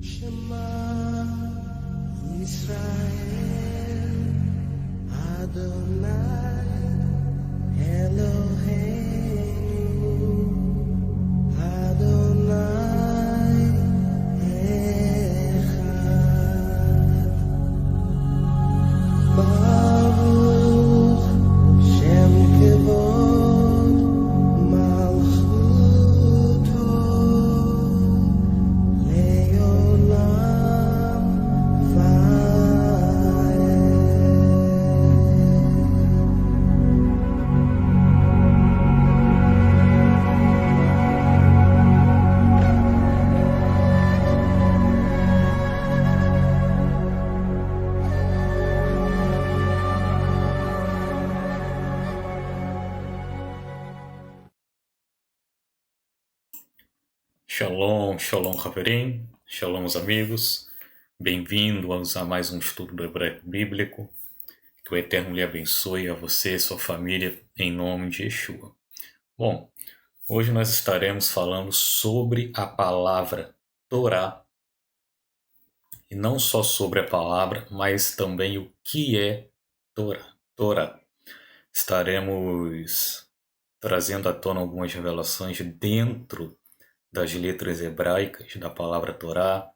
Shema Yisrael Adonai Eloheinu Adonai Echad Baruch Shem Kevod Malchuto Leolam Vaed. Shalom, shalom, Haverim, shalom, os amigos. Bem-vindos a mais um estudo do hebraico bíblico. Que o Eterno lhe abençoe a você e sua família, em nome de Yeshua. Bom, hoje nós estaremos falando sobre a palavra Torá. E não só sobre a palavra, mas também o que é Torá. Estaremos trazendo à tona algumas revelações dentro das letras hebraicas da palavra Torá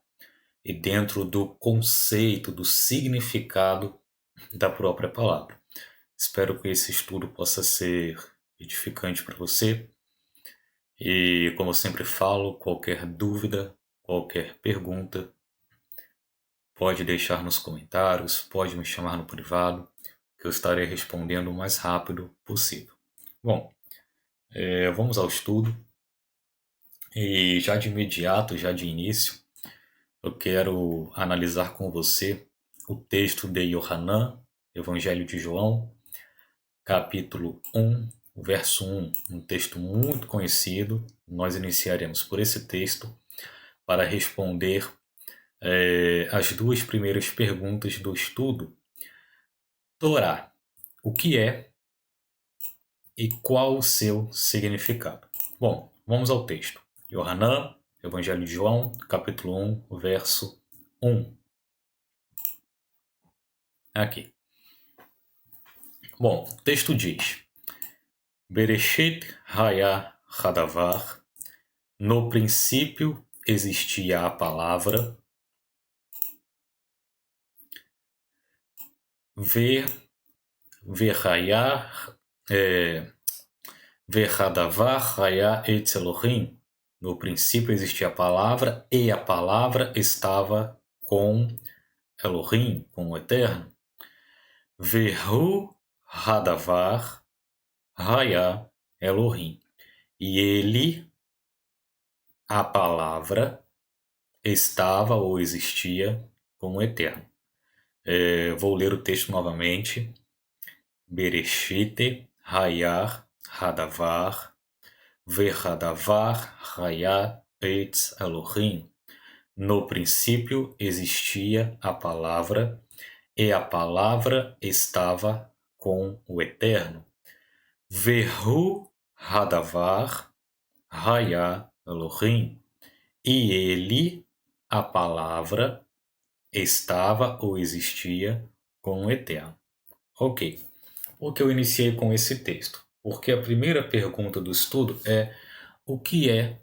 e dentro do conceito, do significado da própria palavra. Espero que esse estudo possa ser edificante para você. E, como eu sempre falo, qualquer dúvida, qualquer pergunta, pode deixar nos comentários, pode me chamar no privado, que eu estarei respondendo o mais rápido possível. Bom, vamos ao estudo. E já de imediato, já de início, eu quero analisar com você o texto de Yohanan, Evangelho de João, capítulo 1, verso 1, um texto muito conhecido. Nós iniciaremos por esse texto para responder as duas primeiras perguntas do estudo. Torá, o que é e qual o seu significado? Bom, vamos ao texto. Yohanan, Evangelho de João, capítulo 1, verso 1. Aqui. Bom, o texto diz: Bereshit Haya Hadavar, no princípio existia a palavra, Verhadavar Haya Etz Elohim, no princípio existia a palavra e a palavra estava com Elohim, com o Eterno. Verhu Hadavar Haya Elohim. E ele, a palavra, estava ou existia com o Eterno. Vou ler o texto novamente. Bereshit Hayar Hadavar Verhadavar Haya Etz Elohim. No princípio existia a palavra e a palavra estava com o Eterno. Verhu Hadavar Haya Elohim. E ele, a palavra, estava ou existia com o Eterno. Ok. Por que eu iniciei com esse texto? Porque a primeira pergunta do estudo é: o que é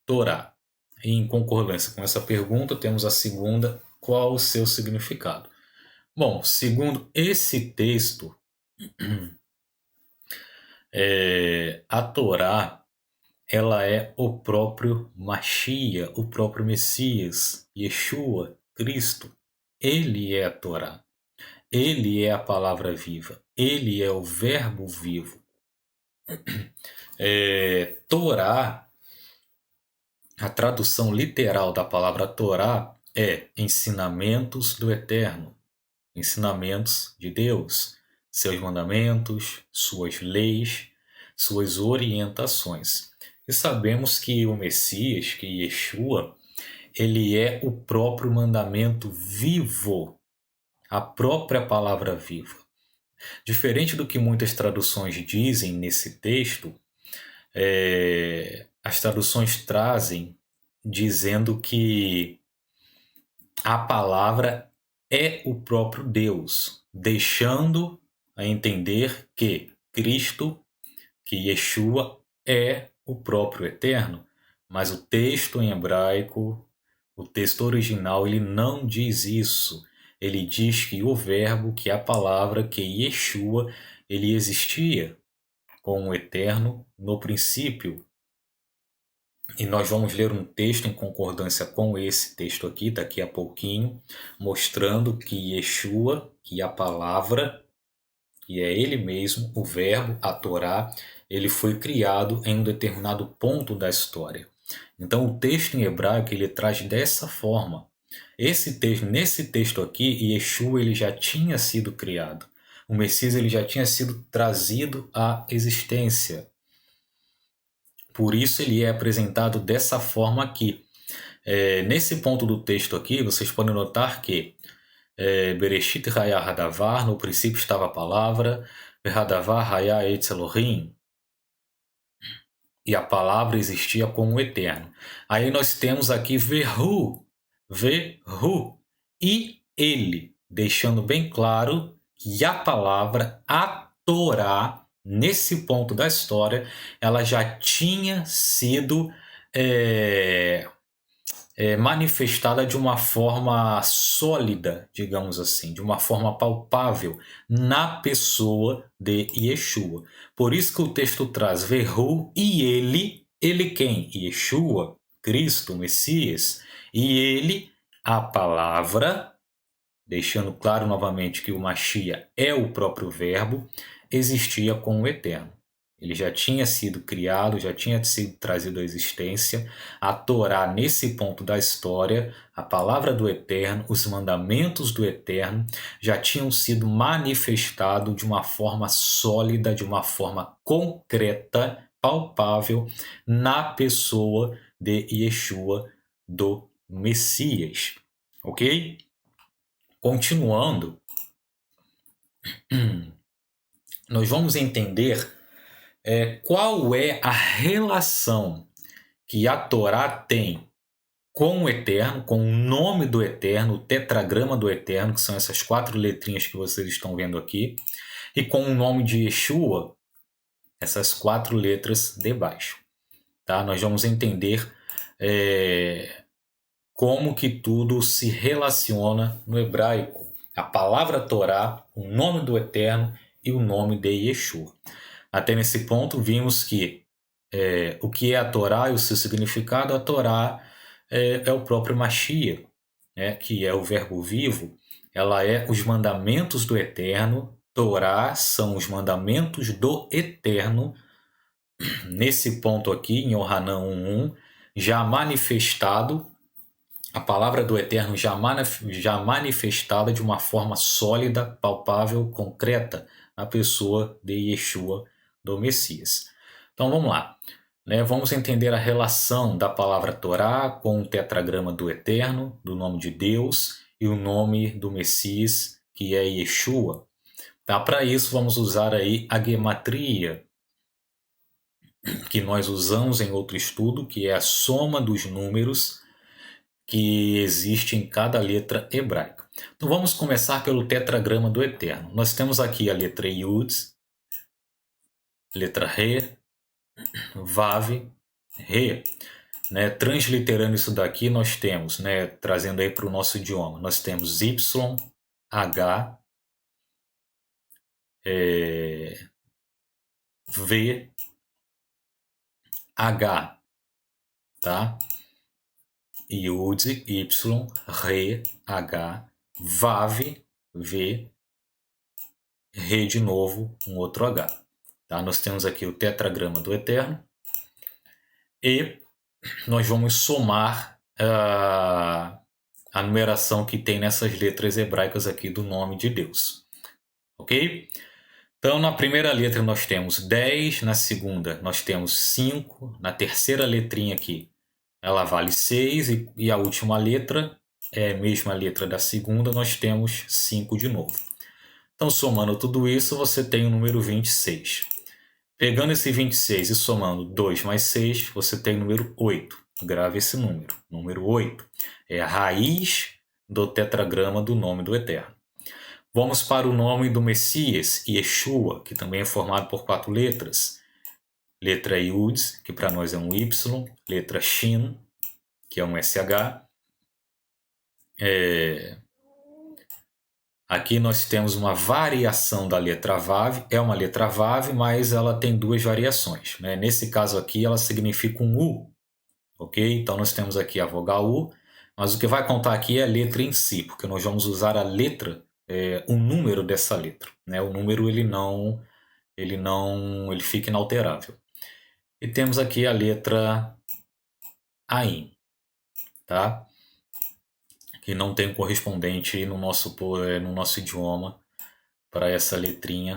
Torá? E em concordância com essa pergunta, temos a segunda: qual o seu significado? Bom, segundo esse texto, a Torá, ela é o próprio Mashiach, o próprio Messias, Yeshua, Cristo. Ele é a Torá. Ele é a palavra viva. Ele é o verbo vivo. Torá, a tradução literal da palavra Torá é ensinamentos do Eterno, ensinamentos de Deus, seus mandamentos, suas leis, suas orientações. E sabemos que o Messias, que Yeshua, ele é o próprio mandamento vivo, a própria palavra viva. Diferente do que muitas traduções dizem nesse texto, as traduções trazem dizendo que a palavra é o próprio Deus, deixando a entender que Cristo, que Yeshua, é o próprio Eterno. Mas o texto em hebraico, o texto original, ele não diz isso. Ele diz que o verbo, que a palavra, que Yeshua, ele existia com o Eterno no princípio. E nós vamos ler um texto em concordância com esse texto aqui, daqui a pouquinho, mostrando que Yeshua, que a palavra, que é ele mesmo, o verbo, a Torá, ele foi criado em um determinado ponto da história. Então o texto em hebraico ele traz dessa forma. Nesse texto aqui, Yeshua ele já tinha sido criado. O Messias ele já tinha sido trazido à existência. Por isso ele é apresentado dessa forma aqui. Nesse ponto do texto aqui, vocês podem notar que Bereshit Haya Hadavar, no princípio estava a palavra, Hadavar Haya Etz Elohim, e a palavra existia com o Eterno. Aí nós temos aqui Vehu, e ele, deixando bem claro que a palavra, a Torá, nesse ponto da história, ela já tinha sido manifestada de uma forma sólida, digamos assim, de uma forma palpável na pessoa de Yeshua. Por isso que o texto traz Vehu e ele quem? Yeshua, Cristo, Messias, e ele, a palavra, deixando claro novamente que o Mashiach é o próprio verbo, existia com o Eterno. Ele já tinha sido criado, já tinha sido trazido à existência. A Torá, nesse ponto da história, a palavra do Eterno, os mandamentos do Eterno, já tinham sido manifestados de uma forma sólida, de uma forma concreta, palpável, na pessoa de Yeshua, do Messias. Ok? Continuando, nós vamos entender qual é a relação que a Torá tem com o Eterno, com o nome do Eterno, o tetragrama do Eterno, que são essas 4 letrinhas que vocês estão vendo aqui, e com o nome de Yeshua, essas 4 letras de baixo. Tá? Nós vamos entender como que tudo se relaciona no hebraico. A palavra Torá, o nome do Eterno e o nome de Yeshua. Até nesse ponto, vimos que o que é a Torá e o seu significado. A Torá é o próprio Mashiach, que é o verbo vivo. Ela é os mandamentos do Eterno. Torá são os mandamentos do Eterno. Nesse ponto aqui, em Yohanan 1.1, já manifestado, a palavra do Eterno já manifestada de uma forma sólida, palpável, concreta, na pessoa de Yeshua, do Messias. Então vamos lá. Vamos entender a relação da palavra Torá com o tetragrama do Eterno, do nome de Deus, e o nome do Messias, que é Yeshua. Tá? Para isso vamos usar aí a gematria, que nós usamos em outro estudo, que é a soma dos números que existe em cada letra hebraica. Então vamos começar pelo tetragrama do Eterno. Nós temos aqui a letra Yud, letra Re, Vav, Re. Transliterando isso daqui, nós temos, trazendo aí para o nosso idioma, nós temos Y, H, V, H, tá? Yud, Y, Re, H, Vav, V, Re de novo, um outro H. Tá? Nós temos aqui o tetragrama do Eterno e nós vamos somar a numeração que tem nessas letras hebraicas aqui do nome de Deus. Ok? Então, na primeira letra nós temos 10, na segunda nós temos 5, na terceira letrinha aqui ela vale 6 e a última letra é a mesma letra da segunda, nós temos 5 de novo. Então, somando tudo isso, você tem o número 26. Pegando esse 26 e somando 2 mais 6, você tem o número 8. Grave esse número. Número 8 é a raiz do tetragrama do nome do Eterno. Vamos para o nome do Messias, Yeshua, que também é formado por 4 letras. Letra Yud, que para nós é um Y. Letra Shin, que é um SH. Aqui nós temos uma variação da letra Vav. É uma letra Vav, mas ela tem 2 variações, né? Nesse caso aqui, ela significa um U. Ok? Então nós temos aqui a vogal U, mas o que vai contar aqui é a letra em si, porque nós vamos usar a letra, o número dessa letra, né? O número ele fica inalterável. E temos aqui a letra Ain, tá? Que não tem correspondente no nosso idioma para essa letrinha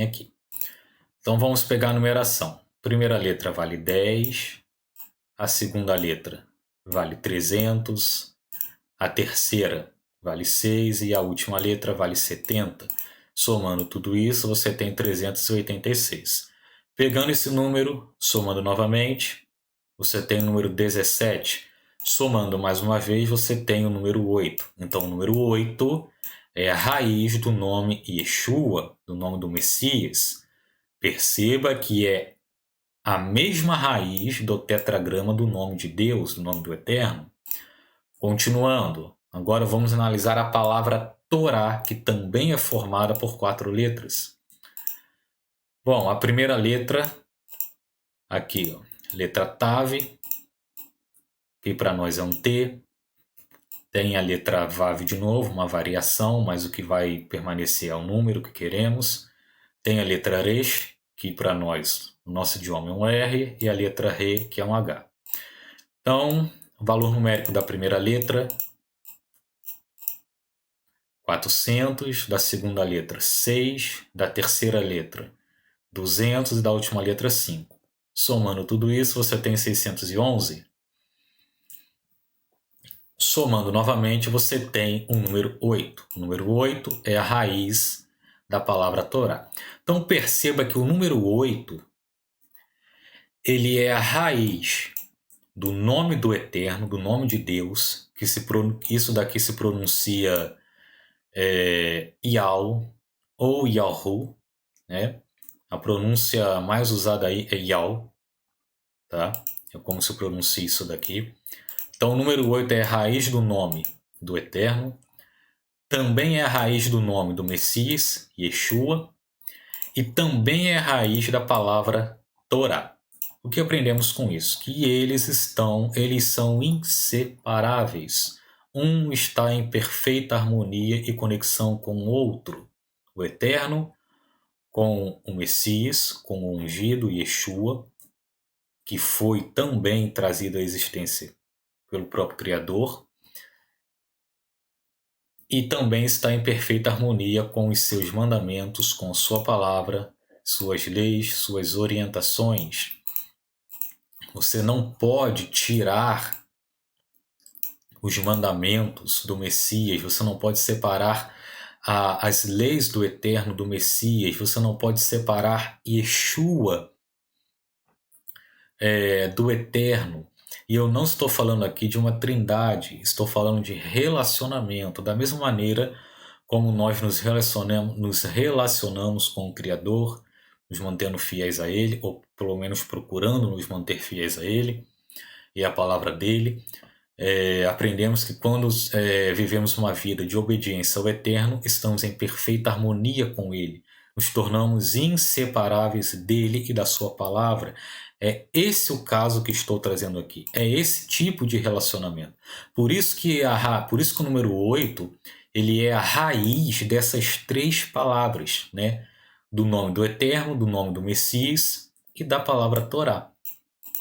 aqui. Então vamos pegar a numeração. Primeira letra vale 10, a segunda letra vale 300, a terceira vale 6 e a última letra vale 70. Somando tudo isso, você tem 386. Pegando esse número, somando novamente, você tem o número 17. Somando mais uma vez, você tem o número 8. Então, o número 8 é a raiz do nome Yeshua, do nome do Messias. Perceba que é a mesma raiz do tetragrama do nome de Deus, do nome do Eterno. Continuando, agora vamos analisar a palavra Torá, que também é formada por 4 letras. Bom, a primeira letra, aqui, ó, letra Tav, que para nós é um T. Tem a letra Vav de novo, uma variação, mas o que vai permanecer é o número que queremos. Tem a letra Resh, que para nós, no nosso idioma é um R, e a letra Re, que é um H. Então, o valor numérico da primeira letra, 400, da segunda letra 6, da terceira letra 200 e da última letra 5. Somando tudo isso, você tem 611. Somando novamente, você tem o número 8. O número 8 é a raiz da palavra Torá. Então perceba que o número 8 ele é a raiz do nome do Eterno, do nome de Deus, que isso daqui se pronuncia Yal ou Yahu, né? A pronúncia mais usada aí é Yal, tá? É como se pronuncia isso daqui. Então o número 8 é a raiz do nome do Eterno, também é a raiz do nome do Messias, Yeshua, e também é a raiz da palavra Torá. O que aprendemos com isso? Que eles são inseparáveis. Um está em perfeita harmonia e conexão com o outro. O Eterno com o Messias, com o ungido Yeshua, que foi também trazido à existência pelo próprio Criador, e também está em perfeita harmonia com os seus mandamentos, com sua palavra, suas leis, suas orientações. Você não pode tirar os mandamentos do Messias, você não pode separar as leis do Eterno do Messias, você não pode separar Yeshua do Eterno. E eu não estou falando aqui de uma trindade, estou falando de relacionamento, da mesma maneira como nós nos relacionamos com o Criador, nos mantendo fiéis a Ele, ou pelo menos procurando nos manter fiéis a Ele e a palavra dEle. Aprendemos que quando vivemos uma vida de obediência ao Eterno, estamos em perfeita harmonia com Ele, nos tornamos inseparáveis dEle e da sua palavra. É esse o caso que estou trazendo aqui, é esse tipo de relacionamento. Por isso que o número 8 ele é a raiz dessas 3 palavras, né? Do nome do Eterno, do nome do Messias e da palavra Torá.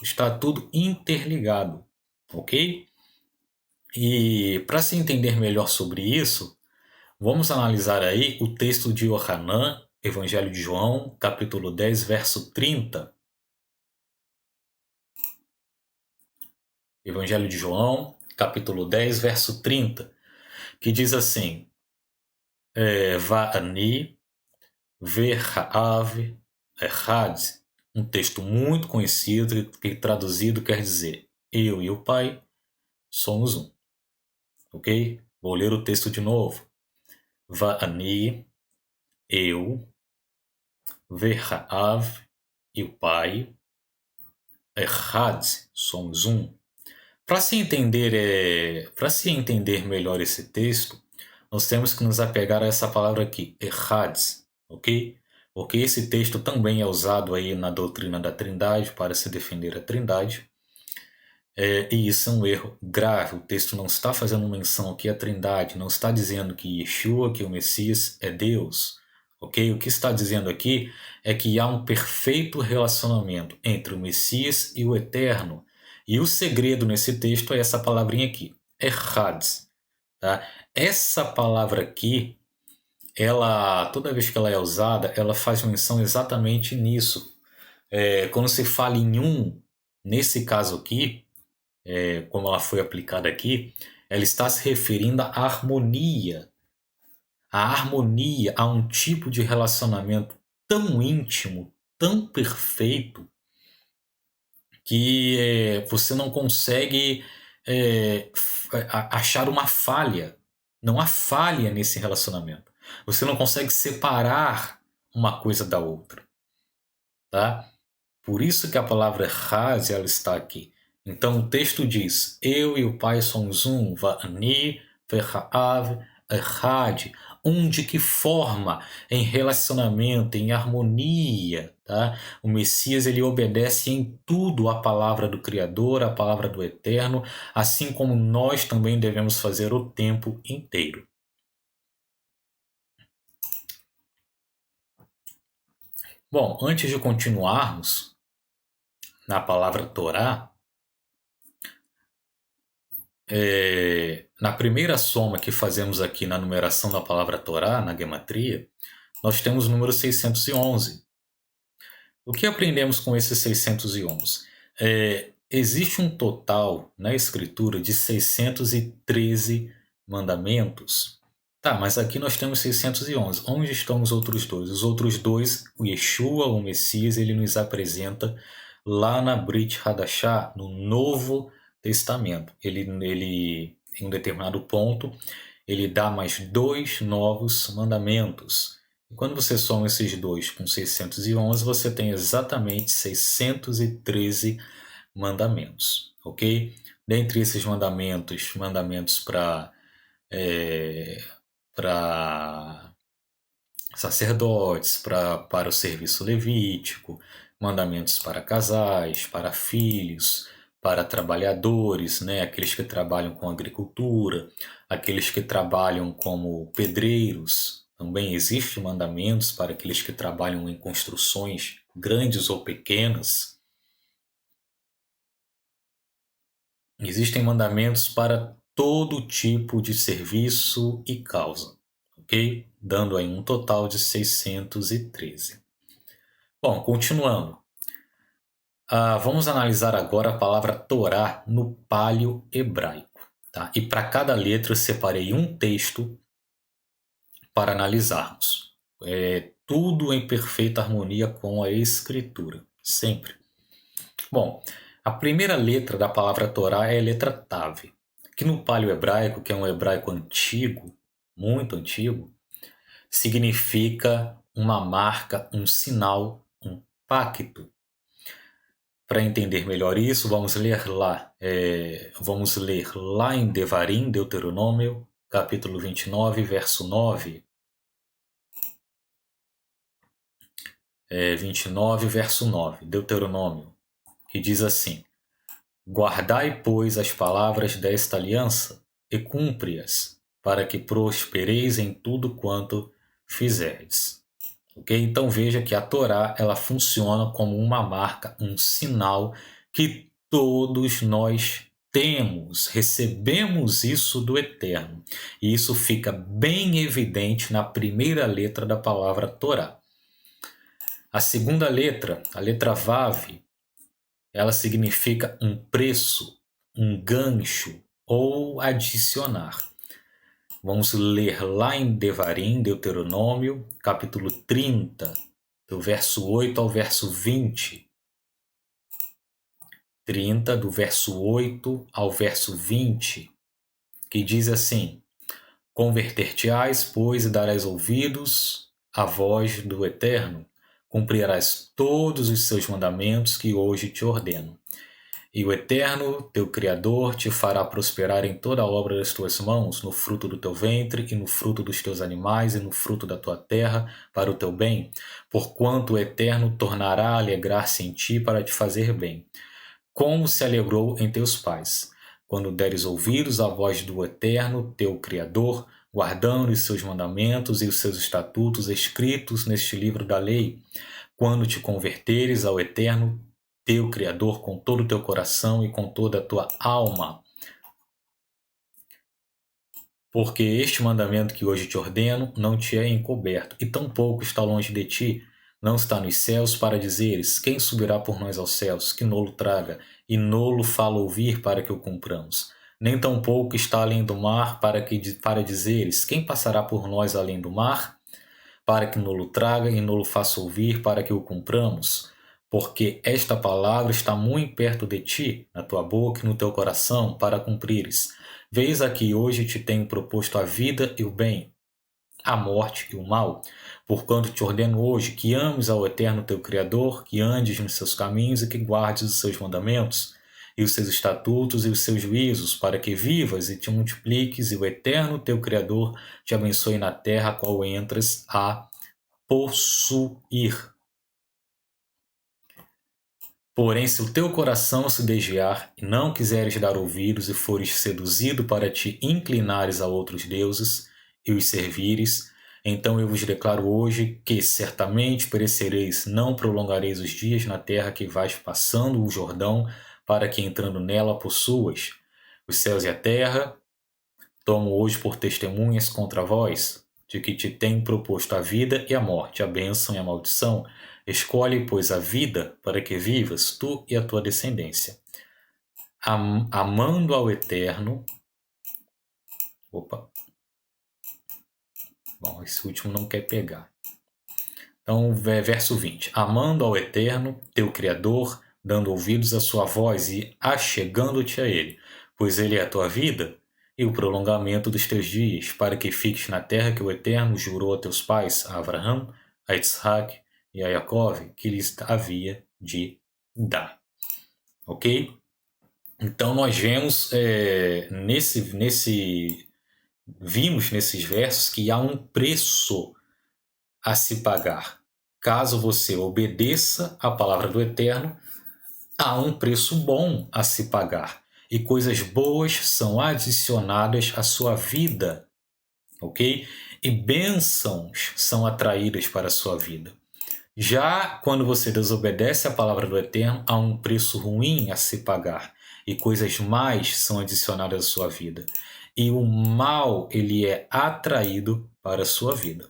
Está tudo interligado, ok? E para se entender melhor sobre isso, vamos analisar aí o texto de Yohanan, Evangelho de João, capítulo 10, verso 30. Evangelho de João, capítulo 10, verso 30, que diz assim: Va'ani ve'ha'av echad. Um texto muito conhecido que traduzido quer dizer: eu e o Pai somos um. ok? Vou ler o texto de novo. Va'ani, eu, ve'ha'av, e o pai, echad, somos um. Para se entender melhor esse texto, nós temos que nos apegar a essa palavra aqui, echad, ok? Porque esse texto também é usado aí na doutrina da Trindade para se defender a Trindade. E isso é um erro grave. O texto não está fazendo menção aqui à Trindade, não está dizendo que Yeshua, que o Messias, é Deus. Ok? O que está dizendo aqui é que há um perfeito relacionamento entre o Messias e o Eterno. E o segredo nesse texto é essa palavrinha aqui, Echad. Tá? Essa palavra aqui, ela, toda vez que ela é usada, ela faz menção exatamente nisso. Quando se fala em um, nesse caso aqui, como ela foi aplicada aqui, ela está se referindo à harmonia. A harmonia, a um tipo de relacionamento tão íntimo, tão perfeito, que você não consegue achar uma falha. Não há falha nesse relacionamento. Você não consegue separar uma coisa da outra. Tá? Por isso que a palavra Raz ela está aqui. Então o texto diz: Eu e o Pai somos um, Va'ani, Ve'ha'av, Echad. Um de que forma? Em relacionamento, em harmonia. Tá? O Messias ele obedece em tudo à palavra do Criador, à palavra do Eterno, assim como nós também devemos fazer o tempo inteiro. Bom, antes de continuarmos na palavra Torá, na primeira soma que fazemos aqui na numeração da palavra Torá, na gematria, nós temos o número 611. O que aprendemos com esse 611? Existe um total na escritura de 613 mandamentos. Tá, mas aqui nós temos 611. Onde estão os outros dois? Os outros dois, o Yeshua, o Messias, ele nos apresenta lá na Brit Hadashah, no Novo Testamento. Ele, em um determinado ponto, ele dá mais 2 novos mandamentos. E quando você soma esses dois com 611, você tem exatamente 613 mandamentos, ok? Dentre esses mandamentos para sacerdotes, para o serviço levítico, mandamentos para casais, para filhos, para trabalhadores, né? Aqueles que trabalham com agricultura, aqueles que trabalham como pedreiros. Também existem mandamentos para aqueles que trabalham em construções grandes ou pequenas. Existem mandamentos para todo tipo de serviço e causa, ok? Dando aí um total de 613. Bom, continuando. Vamos analisar agora a palavra Torá no paleo-hebraico. Tá? E para cada letra eu separei um texto para analisarmos. Tudo em perfeita harmonia com a escritura, sempre. Bom, a primeira letra da palavra Torá é a letra Tav, que no paleo-hebraico, que é um hebraico antigo, muito antigo, significa uma marca, um sinal, um pacto. Para entender melhor isso, vamos ler lá em Devarim, Deuteronômio, capítulo 29, verso 9. 29, verso 9, Deuteronômio, que diz assim: Guardai, pois, as palavras desta aliança e cumpre-as, para que prospereis em tudo quanto fizerdes. Ok? Então veja que a Torá ela funciona como uma marca, um sinal que todos nós temos, recebemos isso do Eterno. E isso fica bem evidente na primeira letra da palavra Torá. A segunda letra, a letra Vav, ela significa um preço, um gancho ou adicionar. Vamos ler lá em Devarim, Deuteronômio, capítulo 30, do verso 8 ao verso 20. 30, do verso 8 ao verso 20, que diz assim: converter-te-ás, pois, e darás ouvidos à voz do Eterno, cumprirás todos os seus mandamentos que hoje te ordeno. E o Eterno, teu Criador, te fará prosperar em toda a obra das tuas mãos, no fruto do teu ventre, e no fruto dos teus animais, e no fruto da tua terra, para o teu bem, porquanto o Eterno tornará a alegrar-se em ti para te fazer bem, como se alegrou em teus pais, quando deres ouvidos à voz do Eterno, teu Criador, guardando os seus mandamentos e os seus estatutos escritos neste livro da lei, quando te converteres ao Eterno, teu Criador, com todo o teu coração e com toda a tua alma. Porque este mandamento que hoje te ordeno não te é encoberto, e tampouco está longe de ti, não está nos céus, para dizeres: quem subirá por nós aos céus, que nolo traga, e nolo fala ouvir para que o cumpramos. Nem tampouco está além do mar, para dizeres: quem passará por nós além do mar, para que nolo traga e nolo faça ouvir para que o cumpramos. Porque esta palavra está muito perto de ti, na tua boca e no teu coração, para cumprires. Vês aqui hoje te tenho proposto a vida e o bem, a morte e o mal. Porquanto te ordeno hoje que ames ao Eterno teu Criador, que andes nos seus caminhos e que guardes os seus mandamentos, e os seus estatutos e os seus juízos, para que vivas e te multipliques, e o Eterno teu Criador te abençoe na terra a qual entras a possuir. Porém, se o teu coração se desviar e não quiseres dar ouvidos e fores seduzido para te inclinares a outros deuses e os servires, então eu vos declaro hoje que certamente perecereis, não prolongareis os dias na terra que vais passando o Jordão, para que entrando nela possuas. Os céus e a terra tomo hoje por testemunhas contra vós, de que te tenho proposto a vida e a morte, a bênção e a maldição. Escolhe, pois, a vida, para que vivas, tu e a tua descendência. Amando ao Eterno... Bom, esse último não quer pegar. Então, verso 20. Amando ao Eterno, teu Criador, dando ouvidos à sua voz e achegando-te a Ele, pois Ele é a tua vida e o prolongamento dos teus dias, para que fiques na terra que o Eterno jurou a teus pais, a Abraão, a Isaac e a Jacó, que lhes havia de dar. Ok? Então nós vemos vimos nesses versos que há um preço a se pagar. Caso você obedeça à palavra do Eterno, há um preço bom a se pagar. E coisas boas são adicionadas à sua vida. Ok? E bênçãos são atraídas para a sua vida. Já quando você desobedece à palavra do Eterno, há um preço ruim a se pagar. E coisas más são adicionadas à sua vida. E o mal, ele é atraído para a sua vida.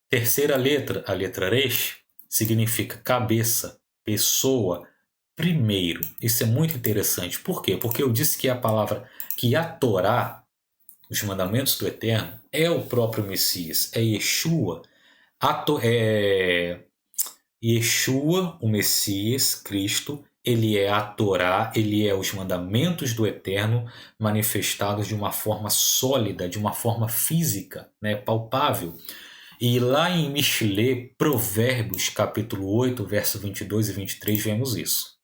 Terceira letra, a letra Resh, significa cabeça, pessoa, primeiro. Isso é muito interessante. Por quê? Porque eu disse que a palavra, que a Torá, os mandamentos do Eterno, é o próprio Messias, é Yeshua. Yeshua, o Messias, Cristo, ele é a Torá, ele é os mandamentos do Eterno manifestados de uma forma sólida, de uma forma física, né, palpável. E lá em Mishlê, Provérbios, capítulo 8, verso 22 e 23, vemos isso.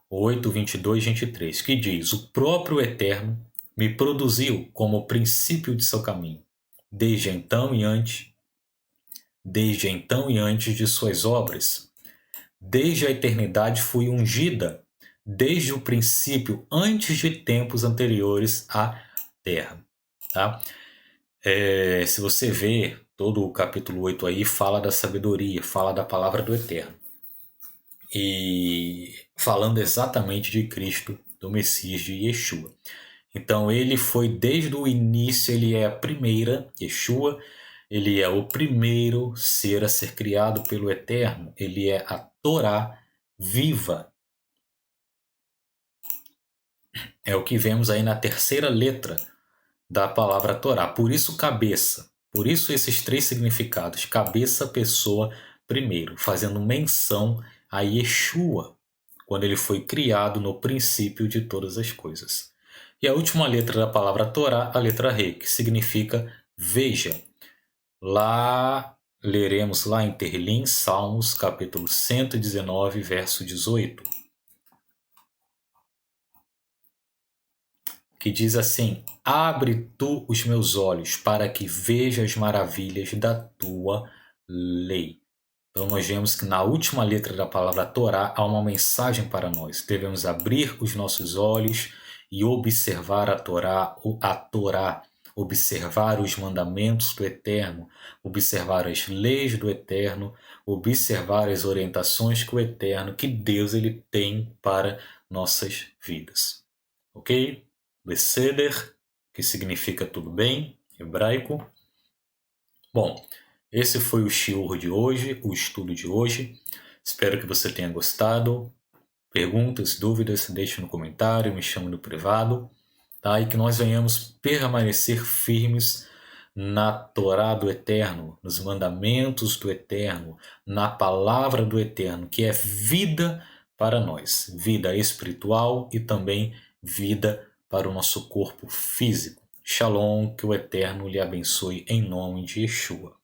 8, 22 e 23, que diz: o próprio Eterno me produziu como o princípio de seu caminho, desde então e antes de suas obras. Desde a eternidade fui ungida, desde o princípio, antes de tempos anteriores à terra. Tá? Se você ver, todo o capítulo 8 aí fala da sabedoria, fala da palavra do Eterno. E falando exatamente de Cristo, do Messias, de Yeshua. Então ele foi desde o início, ele é a primeira, Yeshua, ele é o primeiro ser a ser criado pelo Eterno. Ele é a Torá viva. É o que vemos aí na terceira letra da palavra Torá. Por isso cabeça. Por isso esses três significados. Cabeça, pessoa, primeiro. Fazendo menção a Yeshua quando ele foi criado no princípio de todas as coisas. E a última letra da palavra Torá, a letra Re, que significa veja. Lá leremos lá em Terlim, Salmos, capítulo 119, verso 18, que diz assim: abre tu os meus olhos para que veja as maravilhas da tua lei. Então nós vemos que na última letra da palavra Torá há uma mensagem para nós. Devemos abrir os nossos olhos e observar a Torá, observar os mandamentos do Eterno, observar as leis do Eterno, observar as orientações que o Eterno, que Deus ele tem para nossas vidas. Ok? Beseder, que significa tudo bem, em hebraico. Bom, esse foi o shiur de hoje, o estudo de hoje. Espero que você tenha gostado. Perguntas, dúvidas, deixe no comentário, me chame no privado. Tá? E que nós venhamos permanecer firmes na Torá do Eterno, nos mandamentos do Eterno, na palavra do Eterno, que é vida para nós, vida espiritual e também vida para o nosso corpo físico. Shalom, que o Eterno lhe abençoe em nome de Yeshua.